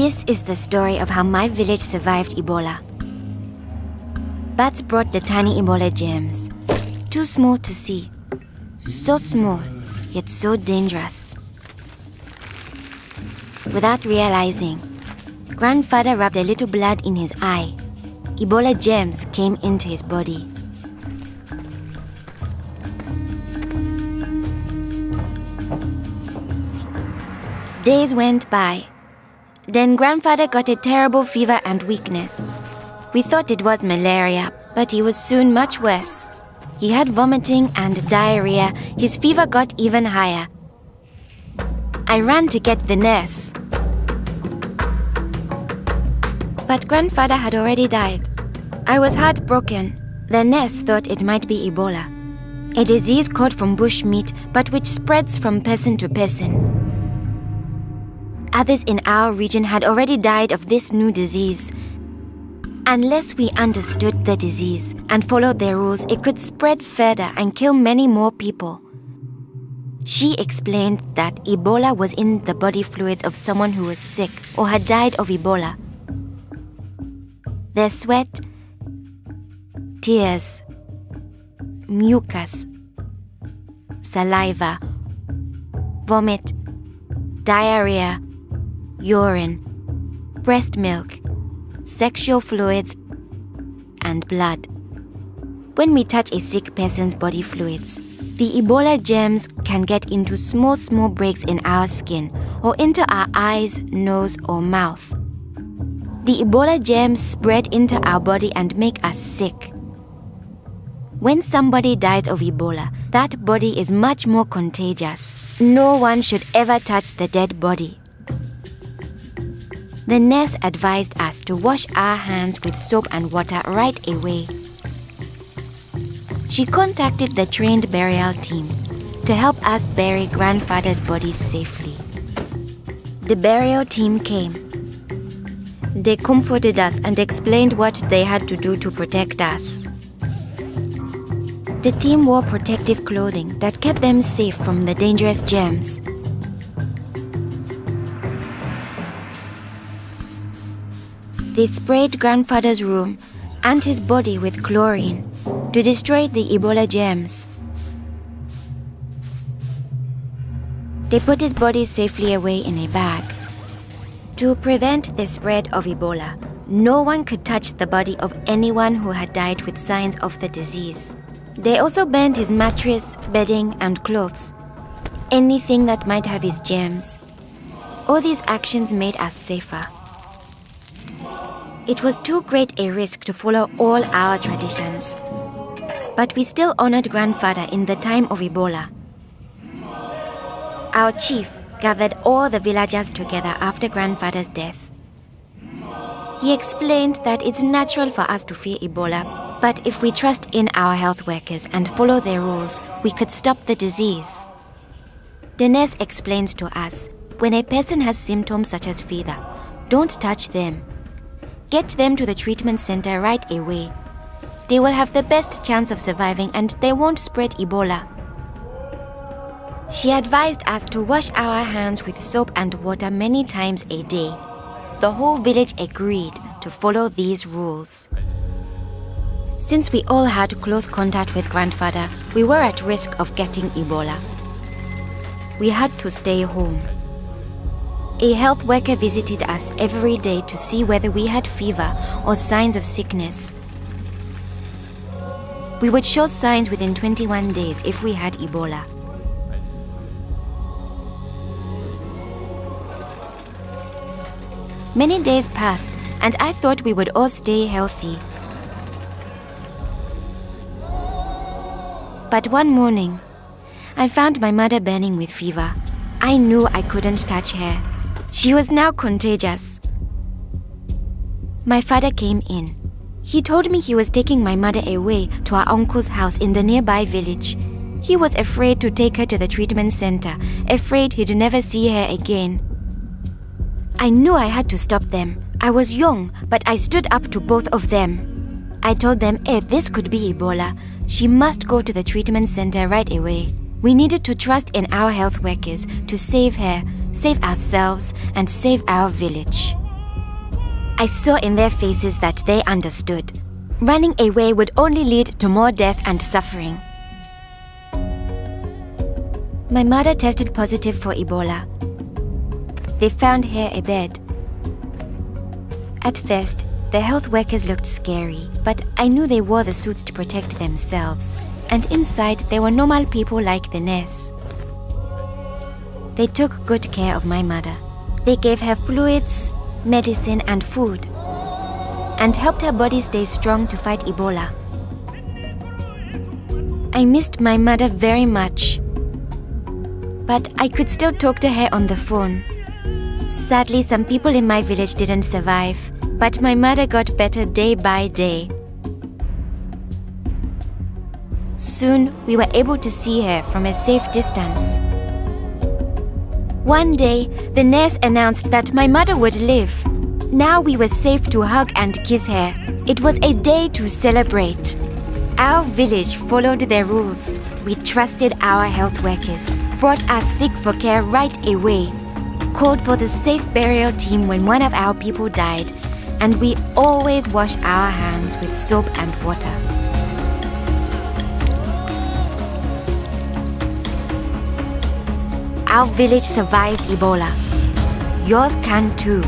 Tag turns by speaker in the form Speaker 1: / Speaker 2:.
Speaker 1: This is the story of how my village survived Ebola. Bats brought the tiny Ebola germs, too small to see, so small, yet so dangerous. Without realizing, Grandfather rubbed a little blood in his eye. Ebola germs came into his body. Days went by. Then Grandfather got a terrible fever and weakness. We thought it was malaria, but he was soon much worse. He had vomiting and diarrhea. His fever got even higher. I ran to get the nurse. But Grandfather had already died. I was heartbroken. The nurse thought it might be Ebola, a disease caught from bush meat, but which spreads from person to person. Others in our region had already died of this new disease. Unless we understood the disease and followed their rules, it could spread further and kill many more people. She explained that Ebola was in the body fluids of someone who was sick or had died of Ebola. Their sweat, tears, mucus, saliva, vomit, diarrhea, urine, breast milk, sexual fluids, and blood. When we touch a sick person's body fluids, the Ebola germs can get into small breaks in our skin or into our eyes, nose, or mouth. The Ebola germs spread into our body and make us sick. When somebody dies of Ebola, that body is much more contagious. No one should ever touch the dead body. The nurse advised us to wash our hands with soap and water right away. She contacted the trained burial team to help us bury Grandfather's body safely. The burial team came. They comforted us and explained what they had to do to protect us. The team wore protective clothing that kept them safe from the dangerous germs. They sprayed Grandfather's room and his body with chlorine to destroy the Ebola germs. They put his body safely away in a bag. To prevent the spread of Ebola, no one could touch the body of anyone who had died with signs of the disease. They also burned his mattress, bedding, and clothes, anything that might have his germs. All these actions made us safer. It was too great a risk to follow all our traditions, but we still honored Grandfather in the time of Ebola. Our chief gathered all the villagers together after Grandfather's death. He explained that it's natural for us to fear Ebola, but if we trust in our health workers and follow their rules, we could stop the disease. The nurse explained to us, when a person has symptoms such as fever, don't touch them. Get them to the treatment center right away. They will have the best chance of surviving and they won't spread Ebola. She advised us to wash our hands with soap and water many times a day. The whole village agreed to follow these rules. Since we all had close contact with Grandfather, we were at risk of getting Ebola. We had to stay home. A health worker visited us every day to see whether we had fever or signs of sickness. We would show signs within 21 days if we had Ebola. Many days passed, and I thought we would all stay healthy. But one morning, I found my mother burning with fever. I knew I couldn't touch her. She was now contagious. My father came in. He told me he was taking my mother away to our uncle's house in the nearby village. He was afraid to take her to the treatment center, afraid he'd never see her again. I knew I had to stop them. I was young, but I stood up to both of them. I told them if this could be Ebola, she must go to the treatment center right away. We needed to trust in our health workers to save her, save ourselves, and save our village. I saw in their faces that they understood. Running away would only lead to more death and suffering. My mother tested positive for Ebola. They found her a bed. At first, the health workers looked scary, but I knew they wore the suits to protect themselves, and inside they were normal people like the nurse. They took good care of my mother. They gave her fluids, medicine, and food, and helped her body stay strong to fight Ebola. I missed my mother very much, but I could still talk to her on the phone. Sadly, some people in my village didn't survive, but my mother got better day by day. Soon, we were able to see her from a safe distance. One day, the nurse announced that my mother would live. Now we were safe to hug and kiss her. It was a day to celebrate. Our village followed their rules. We trusted our health workers, brought our sick for care right away, called for the safe burial team when one of our people died, and we always wash our hands with soap and water. Our village survived Ebola. Yours can too.